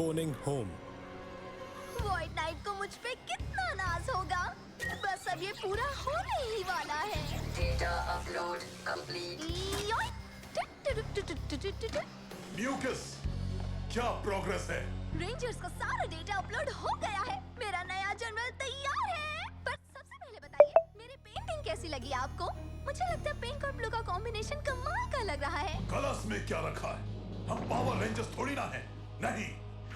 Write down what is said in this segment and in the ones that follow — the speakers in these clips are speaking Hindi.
phoning home. वॉइड नाइट को मुझ पे कितना नाज होगा। बस अब ये पूरा होने ही वाला है। Data upload complete. म्यूकस, क्या प्रोग्रेस है? रेंजर्स का सारा डेटा अपलोड हो गया है। मेरा नया जनरल तैयार है। पर सबसे पहले बताइए, मेरी पेंटिंग कैसी लगी आपको? मुझे लगता है पिंक और ब्लू का कॉम्बिनेशन कमाल का लग रहा है। कलश में क्या रखा है? हम पावर रेंजर्स थोड़ी ना हैं। नहीं,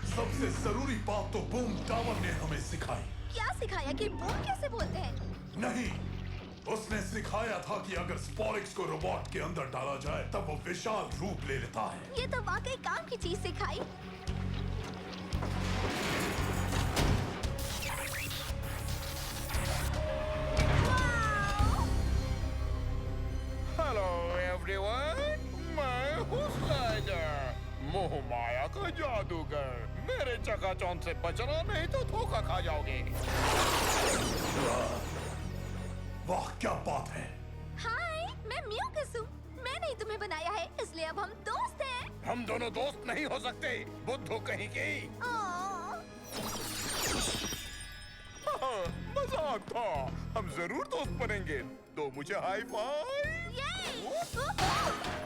सबसे जरूरी बात तो बूम टावर ने हमें सिखाई। क्या सिखाया कि बूम कैसे बोलते हैं? नहीं, उसने सिखाया था कि अगर स्पोरिक्स को रोबोट के अंदर डाला जाए तब वो विशाल रूप ले लेता है। ये तो वाकई काम की चीज सिखाई। हेलो एवरीवन, मैं हूँ स्लाइडर, मोह माया का जादूगर। मेरे चकाचौंध से बचना नहीं तो धोखा खा जाओगे। वाह, क्या बात है। हाय, मैं म्यूकस हूँ। मैंने ही तुम्हें बनाया है, इसलिए अब हम दोस्त हैं। हम दोनों दोस्त नहीं हो सकते, बुद्धू कहीं की। मजाक था, हम जरूर दोस्त बनेंगे। दो मुझे हाई फाइव।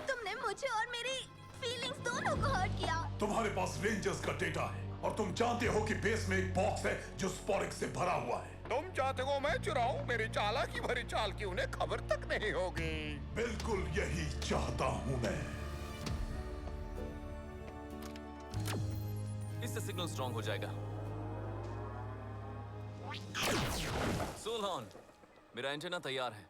तुमने मुझे और मेरी फीलिंग्स दोनों को हर्ट किया। तुम्हारे पास रेंजर्स का डेटा है और तुम जानते हो कि बेस में एक बॉक्स है जो स्पोरिक्स से भरा हुआ है। तुम चाहते हो मैं चुराऊं? मेरी चालाकी भरी चाल की उन्हें खबर तक नहीं होगी। बिल्कुल यही चाहता हूँ मैं। इससे सिग्नल स्ट्रांग हो जाएगा। सोलहॉर्न, मेरा एंटेना तैयार है।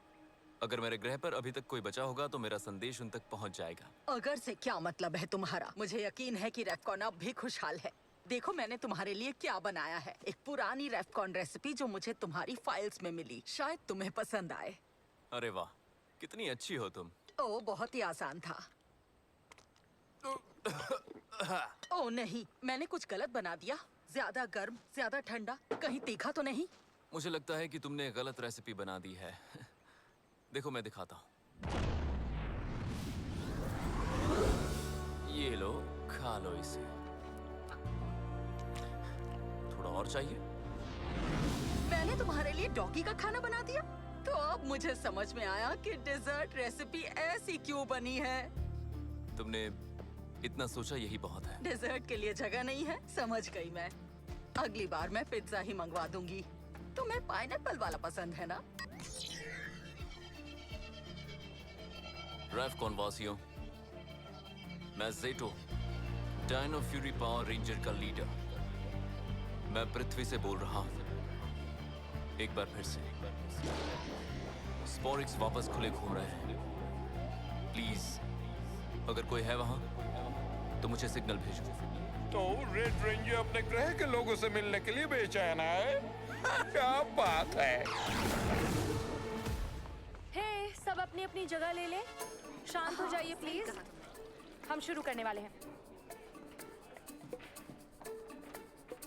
अगर मेरे ग्रह पर अभी तक कोई बचा होगा तो मेरा संदेश उन तक पहुंच जाएगा। अगर से क्या मतलब है तुम्हारा? मुझे यकीन है कि रेफकॉन अब भी खुशहाल है। देखो मैंने तुम्हारे लिए क्या बनाया है। एक पुरानी रेफकॉन रेसिपी जो मुझे तुम्हारी फाइल्स में मिली। शायद तुम्हें पसंद आए। अरे वाह, कितनी अच्छी हो तुम। ओ, बहुत ही आसान था। ओ नहीं, मैंने कुछ गलत बना दिया। ज्यादा गर्म, ज्यादा ठंडा, कहीं तीखा तो नहीं? मुझे लगता है कि तुमने गलत रेसिपी बना दी है। देखो मैं दिखाता हूँ। ये लो, खा लो इसे। थोड़ा और चाहिए? मैंने तुम्हारे लिए डॉगी का खाना बना दिया। तो अब मुझे समझ में आया कि डेजर्ट रेसिपी ऐसी क्यों बनी है। तुमने इतना सोचा, यही बहुत है। डेजर्ट के लिए जगह नहीं है, समझ गई मैं। अगली बार मैं पिज्जा ही मंगवा दूंगी। तुम्हें पाइनएप्पल वाला पसंद है ना? रेफकॉन वासियों, मैं ज़ेटो, डायनो फ्यूरी पावर रेंजर का लीडर। मैं पृथ्वी से बोल रहा हूँ। एक बार फिर से। स्पोरिक्स वापस खुले घूम रहे हैं। प्लीज, अगर कोई है वहाँ तो मुझे सिग्नल भेजो। तो रेड रेंजर अपने ग्रह के लोगों से मिलने के लिए बेचैन है। क्या बात है। हे, सब अपनी अपनी जगह ले लें। शांत हो जाइए प्लीज। हम शुरू करने वाले हैं।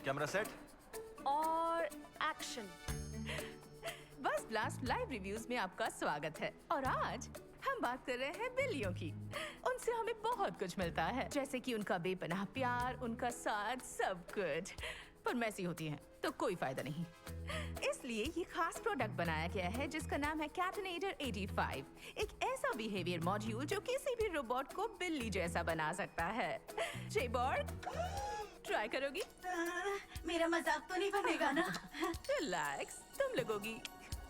कैमरा सेट और एक्शन। बस ब्लास्ट लाइव रिव्यूज में आपका स्वागत है। और आज हम बात कर रहे हैं बिल्लियों की। उनसे हमें बहुत कुछ मिलता है, जैसे कि उनका बेपनाह प्यार, उनका साथ, सब कुछ। पर मैसी होती हैं तो कोई फायदा नहीं। इसलिए ये खास प्रोडक्ट बनाया गया है जिसका नाम है कैटनेटर 85। एक ऐसा बिहेवियर मॉड्यूल जो किसी भी रोबोट को बिल्ली जैसा बना सकता है। जेबॉर्ग, ट्राई करोगी? मेरा मजाक तो नहीं बनेगा ना? रिलैक्स, तुम लगोगी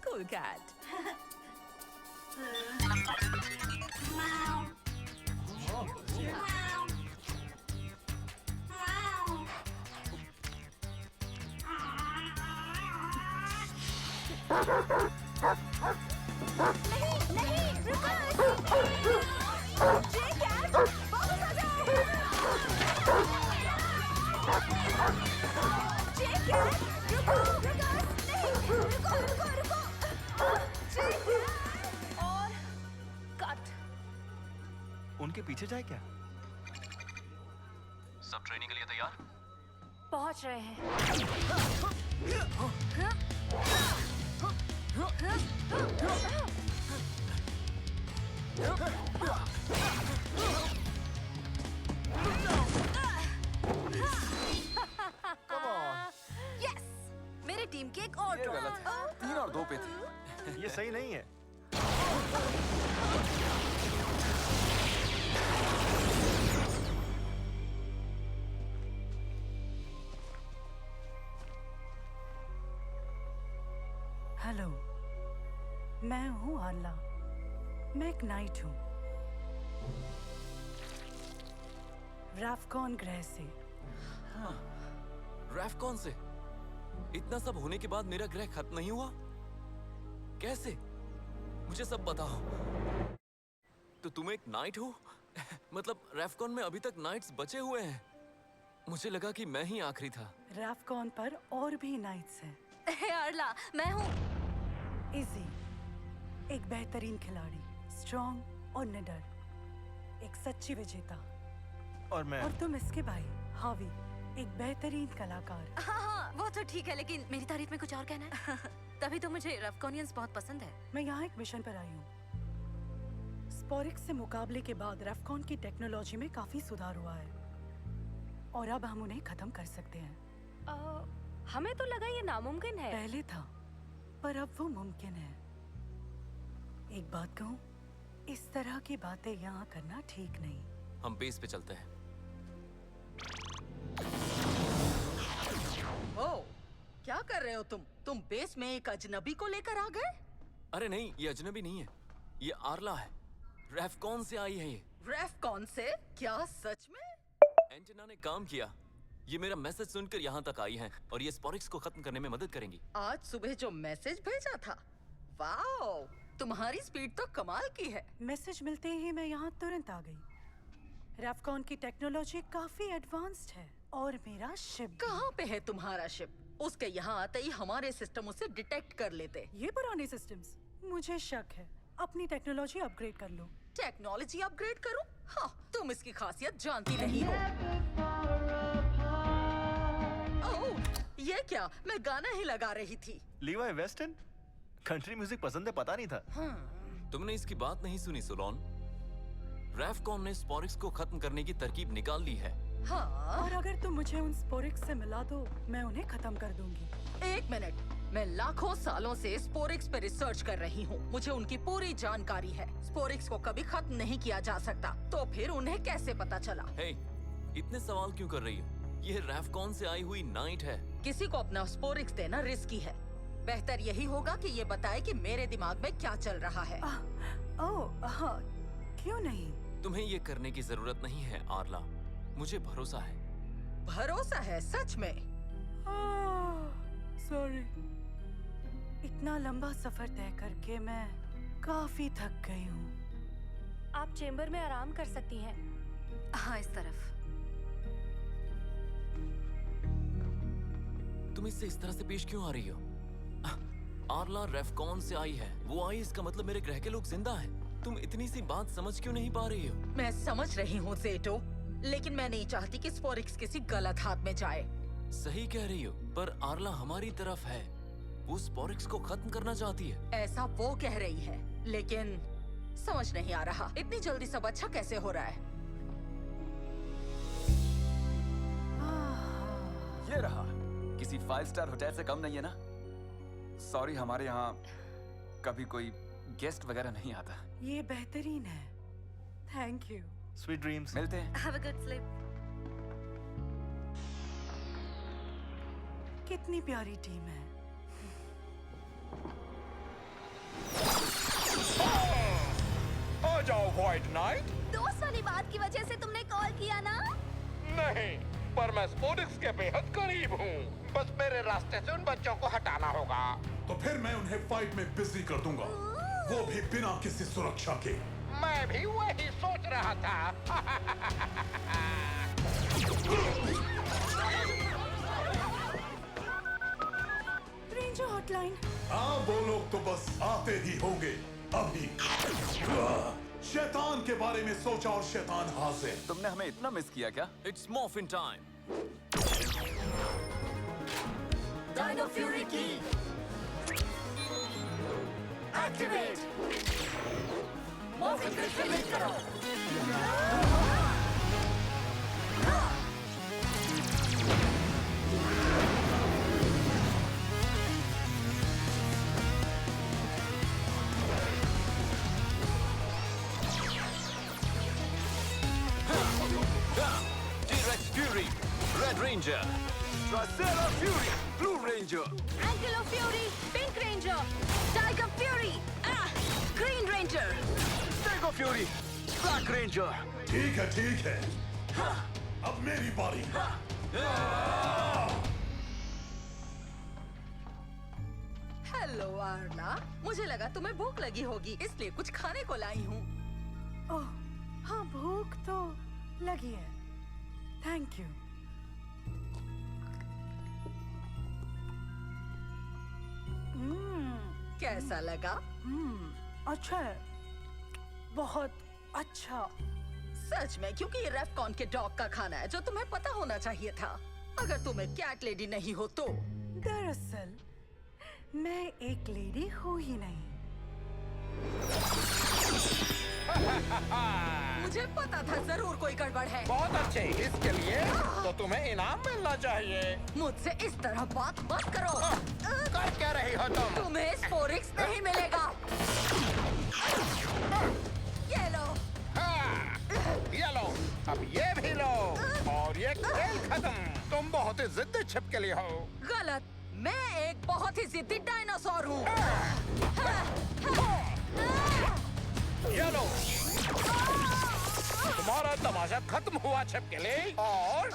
कूल कैट। नहीं, नहीं, रुको। जे कैट, वापस आ जाओ। जे कैट, रुको, नहीं, रुको। जे कैट। और कट। उनके पीछे जाए क्या? सब ट्रेनिंग के लिए तैयार? पहुंच रहे हैं। ये गलत है। 3 और 2 पे थे। ये सही नहीं है। हेलो, मैं हूँ आर्ला। मैं एक नाइट हूँ, रैफकॉन ग्रह से। रैफकॉन से? इतना सब होने के बाद मेरा ग्रह खत्म नहीं हुआ? कैसे? मुझे सब बताओ। तो तुम एक नाइट हो? मतलब रैफकॉन में अभी तक नाइट्स बचे हुए हैं। मुझे लगा कि मैं ही आखिरी था। रैफकॉन पर और भी नाइट्स हैं। हे आर्ला, मैं हूँ। इजी, एक बेहतरीन खिलाड़ी, स्ट्रॉन्ग और निडर, एक सच्ची विजेता। और मैं और तुम इसके भाई हावी, एक बेहतरीन कलाकार। हाँ, वो तो ठीक है, लेकिन मेरी तारीफ में कुछ और कहना है? तभी तो मुझे रैफकॉनियंस बहुत पसंद है। मैं यहाँ एक मिशन पर आई हूँ। स्पोरिक्स से मुकाबले के बाद रैफकॉन की टेक्नोलॉजी में काफी सुधार हुआ है और अब हम उन्हें खत्म कर सकते हैं। हमें तो लगा ये नामुमकिन है। पहले था, पर अब वो मुमकिन है। एक बात कहूँ, इस तरह की बातें यहाँ करना ठीक नहीं। हम बेस पे चलते हैं। ओ, क्या कर रहे हो तुम? तुम बेस में एक अजनबी को लेकर आ गए? अरे नहीं, ये अजनबी नहीं है। ये आर्ला है। रैफकॉन से आई है ये। रैफकॉन से? क्या सच में? एंटेना ने काम किया। ये मेरा मैसेज सुनकर यहाँ तक आई हैं और ये स्पोरिक्स को खत्म करने में मदद करेंगी। आज सुबह जो मैसेज भेजा था, वाओ, तुम्हारी स्पीड तो कमाल की है। मैसेज मिलते ही मैं यहाँ तुरंत आ गई। रैफकॉन की टेक्नोलॉजी काफी एडवांस्ड है और मेरा शिप। कहाँ पे है तुम्हारा शिप? उसके यहाँ आते ही हमारे सिस्टम उसे डिटेक्ट कर लेते। ये पुराने सिस्टम्स, मुझे शक है। अपनी टेक्नोलॉजी अपग्रेड कर लो। टेक्नोलॉजी अपग्रेड करूं? हाँ, तुम इसकी खासियत जानती नहीं हो। ओह, ये क्या? मैं गाना ही लगा रही थी। लीवाई वेस्टन? कंट्री म्यूजिक पसंद है, पता नहीं था। तुमने इसकी बात नहीं सुनी सोलोन? रैफकॉन ने स्पोरिक्स को खत्म करने की तरकीब निकाल ली है। हाँ? और अगर तुम मुझे उन स्पोरिक्स से मिला दो, मैं उन्हें खत्म कर दूंगी। एक मिनट, मैं लाखों सालों से स्पोरिक्स पे रिसर्च कर रही हूँ। मुझे उनकी पूरी जानकारी है। स्पोरिक्स को कभी खत्म नहीं किया जा सकता, तो फिर उन्हें कैसे पता चला? हे, इतने सवाल क्यों कर रही हो? ये रैफकॉन से आई हुई नाइट है। किसी को अपना स्पोरिक्स देना रिस्की है। बेहतर यही होगा कि ये बताए कि मेरे दिमाग में क्या चल रहा है। ओह, हाँ, क्यों नहीं? तुम्हें ये करने की जरूरत नहीं है आर्ला। मुझे भरोसा है। भरोसा है? सच में? सॉरी। इतना लंबा सफर तय करके मैं काफी थक गई हूँ। आप चेम्बर में आराम कर सकती हैं। हाँ, इस तरफ। तुम इससे इस तरह से पेश क्यों आ रही हो? आर्ला रैफकॉन से आई है। वो आई, इसका मतलब मेरे ग्रह के लोग जिंदा हैं। तुम इतनी सी बात समझ क्यों नहीं पा रही हो? मैं समझ रही हूँ ज़ेटो, लेकिन मैं नहीं चाहती कि स्पोरिक्स किसी गलत हाथ में जाए। सही कह रही हो, पर आर्ला हमारी तरफ है। वो स्पोरिक्स को खत्म करना चाहती है। ऐसा वो कह रही है, लेकिन समझ नहीं आ रहा इतनी जल्दी सब अच्छा कैसे हो रहा है। ये रहा। किसी 5 स्टार होटल से कम नहीं है ना? सॉरी, हमारे यहाँ कभी कोई गेस्ट वगैरह नहीं आता। ये बेहतरीन है। Thank you. Sweet dreams. मिलते हैं। Have a good sleep. कितनी प्यारी टीम है। आ जाओ व्हाइट नाइट। दोस्त वाली बात की वजह से तुमने कॉल किया ना? नहीं, पर मैं स्पोरिक्स के बेहद करीब हूँ। बस मेरे रास्ते से उन बच्चों को हटाना होगा। तो फिर मैं उन्हें फाइट में बिजी कर दूंगा, वो भी बिना किसी सुरक्षा के। मैं भी वही सोच रहा था। Ranger hotline. हाँ, वो लोग तो बस आते ही होंगे अभी। शैतान के बारे में सोचा और शैतान हाजिर। तुमने हमें इतना मिस किया क्या? It's morphin time. Dino Fury की एक्टिवेट। मॉर्फिन क्रिस्टल हिट करो। Red ranger, tricera fury, blue ranger, ankylo fury, pink ranger, tiger fury, green ranger, stego fury, black ranger. ठीक है अब मेरी बारी। हेलो आर्ला, मुझे लगा तुम्हें भूख लगी होगी, इसलिए कुछ खाने को लाई हूँ। ओह, हाँ भूख तो लगी है। Thank you. कैसा लगा? अच्छा है, बहुत अच्छा। सच में, क्योंकि ये रेफकॉन के डॉग का खाना है, जो तुम्हें पता होना चाहिए था। अगर तुम एक कैट लेडी नहीं हो तो। दरअसल मैं एक लेडी हूँ ही नहीं। मुझे पता था जरूर कोई गड़बड़ है। बहुत अच्छे, इसके लिए तो तुम्हें इनाम मिलना चाहिए। मुझसे इस तरह बात मत करो। कर क्या रही हो तुम? तुम्हें स्पोरिक्स नहीं मिलेगा। ये लो। ये लो, अब ये भी लो, और ये खेल खत्म। तुम बहुत ही जिद्दी छिपकली हो। गलत, मैं एक बहुत ही जिद्दी डायनासोर हूँ। ये लो, तुम्हारा तमाशा खत्म हुआ छिपकली, और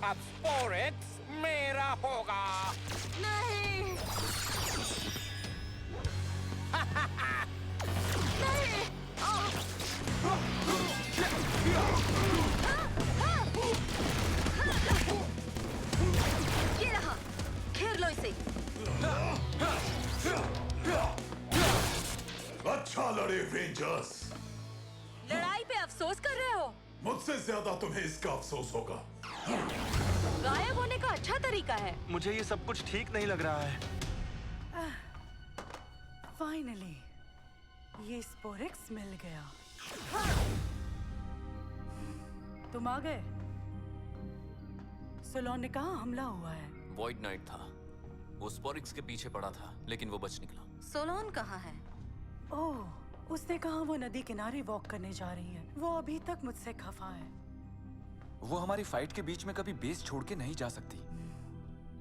अब स्पोरिक्स मेरा होगा। नहीं। नहीं। ये रहा, घेर लो इसे। अच्छा लड़े रेंजर्स। लड़ाई पे अफसोस कर रहे हो? मुझसे ज्यादा तुम्हें इसका अफसोस होगा। गायब होने का अच्छा तरीका है। मुझे ये सब कुछ ठीक नहीं लग रहा है। फाइनली ये स्पोरिक्स मिल गया। तुम आ गए। सोलोन ने कहा हमला हुआ है। वॉइड नाइट था, वो स्पोरिक्स के पीछे पड़ा था, लेकिन वो बच निकला। सोलोन कहाँ है? ओह, उसने कहा वो नदी किनारे वॉक करने जा रही है। वो अभी तक मुझसे खफा है। वो हमारी फाइट के बीच में कभी बेस छोड़ के नहीं जा सकती।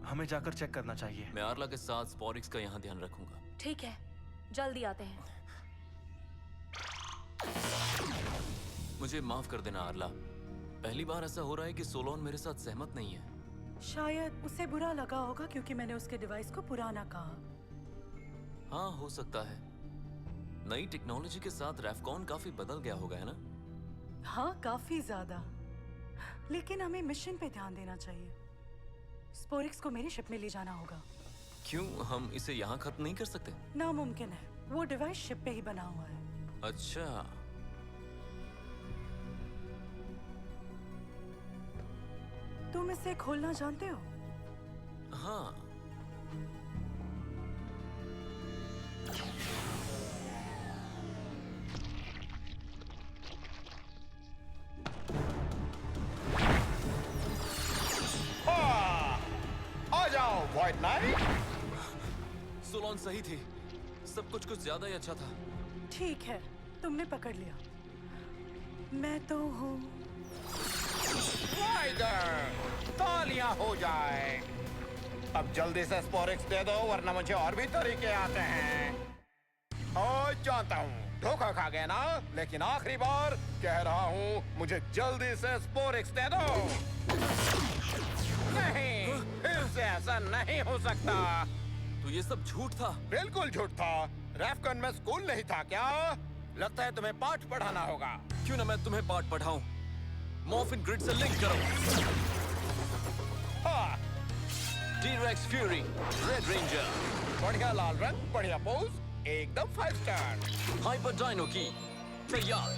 हमें जाकर चेक करना चाहिए। मैं आर्ला के साथ स्पोरिक्स का यहाँ ध्यान रखूंगा। ठीक है, जल्दी आते हैं। मुझे माफ कर देना आर्ला, पहली बार ऐसा हो रहा है कि सोलोन मेरे साथ सहमत नहीं है। शायद उसे बुरा लगा होगा क्योंकि मैंने उसके डिवाइस को पुराना कहा। हाँ, हो सकता है। नई टेक्नोलॉजी के साथ रेफकॉन काफी बदल गया होगा, है ना? हाँ, काफी ज्यादा। लेकिन हमें मिशन पे ध्यान देना चाहिए। स्पोरिक्स को मेरी शिप में ले जाना होगा। क्यों, हम इसे यहाँ खत्म नहीं कर सकते? नामुमकिन है, वो डिवाइस शिप पे ही बना हुआ है। अच्छा, तुम इसे खोलना जानते हो? हाँ। आ जाओ वॉइड नाइट। सोलोन सही थी, सब कुछ ज्यादा ही अच्छा था। ठीक है, तुमने पकड़ लिया। मैं तो हूँ। राइडर, तालियां हो जाए। अब जल्दी से स्पोरिक्स दे दो, वरना मुझे और भी तरीके आते हैं। ओ, जानता हूँ धोखा खा गए ना, लेकिन आखिरी बार कह रहा हूँ, मुझे जल्दी से स्पोरिक्स दे दो। नहीं, फिर से ऐसा नहीं हो सकता। तो ये सब झूठ था? बिल्कुल झूठ था। रेफकॉन में स्कूल नहीं था क्या? लगता है तुम्हें पाठ पढ़ाना होगा। क्यों ना मैं तुम्हें पाठ पढ़ाऊं। मॉर्फिन ग्रिड से लिंक करो। हाँ। T-Rex fury, red ranger. बढ़िया लाल रंग, बढ़िया पोज, एकदम 5 स्टार। हाइपर डायनो की तैयार।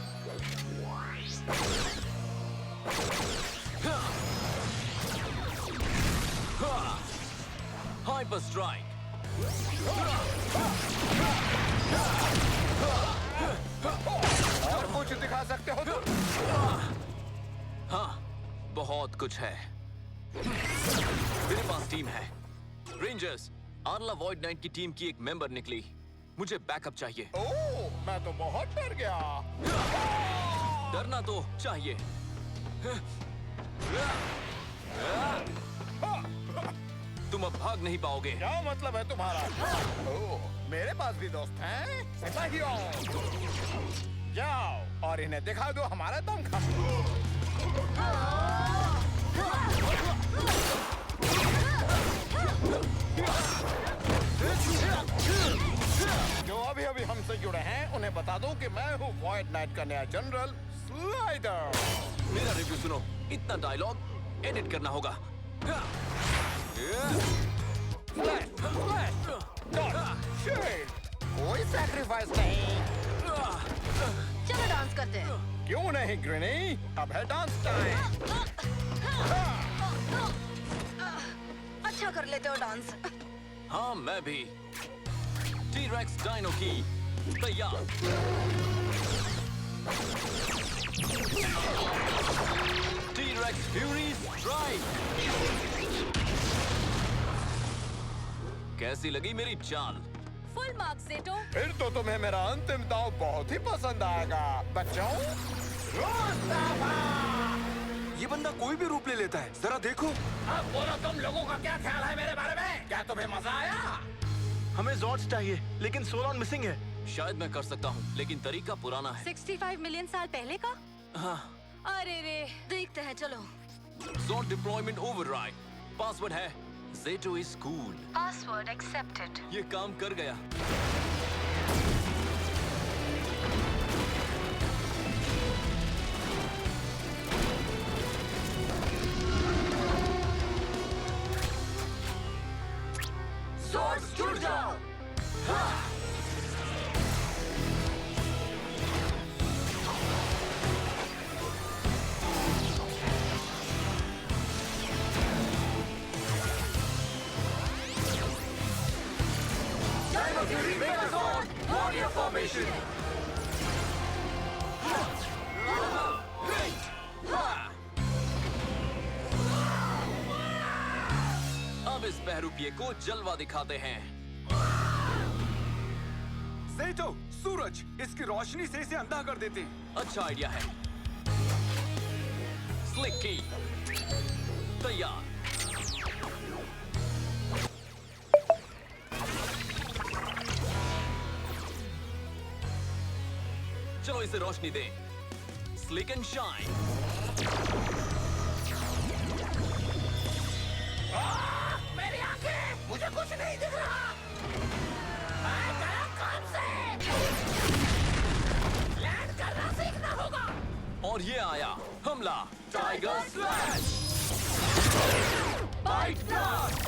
Hyper strike. और कुछ दिखा सकते हो तुम? हाँ, बहुत कुछ है। मेरे पास टीम है। रेंजर्स, आर्ला वॉइड नाइट की टीम की एक मेंबर निकली। मुझे बैकअप चाहिए। ओह, मैं तो बहुत डर गया। डरना तो चाहिए। तुम अब भाग नहीं पाओगे। क्या मतलब है तुम्हारा? ओह, मेरे पास भी दोस्त हैं, सिपाहियों। जाओ और इन्हें दिखा दो हमारा दमखम। जो अभी अभी हमसे जुड़े हैं उन्हें बता दो कि मैं हूँ वॉइड नाइट का नया जनरल स्लाइडर। मेरा रिव्यू सुनो, इतना डायलॉग एडिट करना होगा। कोई सैक्रिफाइस नहीं। चलो डांस करते हैं। क्यों नहीं ग्रेनी, अब है डांस टाइम। अच्छा कर लेते हो डांस। हाँ मैं भी। टी-रेक्स डायनो की तैयार। T rex fury strike. कैसी लगी मेरी चाल? फुल मार्क्स जेटो। फिर तो तुम्हें मेरा अंतिम दाव बहुत ही पसंद आएगा बच्चों। ये बंदा कोई भी रूप ले लेता है, जरा देखो। अब बोलो तुम लोगों का क्या ख्याल है मेरे बारे में? क्या तुम्हें मजा आया? हमें जॉर्ज चाहिए, लेकिन सोलॉन मिसिंग है। शायद मैं कर सकता हूँ, लेकिन तरीका पुराना है। 65 मिलियन साल पहले का? हाँ। अरे रे, देखते हैं चलो। Zord deployment override. पासवर्ड है Zeto is cool. Password accepted. ये काम कर गया। Zords जुड़ जाओ। Warrior formation. अब इस बहरूपिये को जलवा दिखाते हैं। ज़ेटो, सूरज, इसकी रोशनी से इसे अंधा कर देते हैं। अच्छा आइडिया है। स्लिक की तैयार। चलो इसे रोशनी दे। Slick and shine. मेरी आंखें, मुझे कुछ नहीं दिख रहा। मैं गया काम से। लैंड करना सीखना होगा। और ये आया हमला टाइगर स्लैश। Bite blast.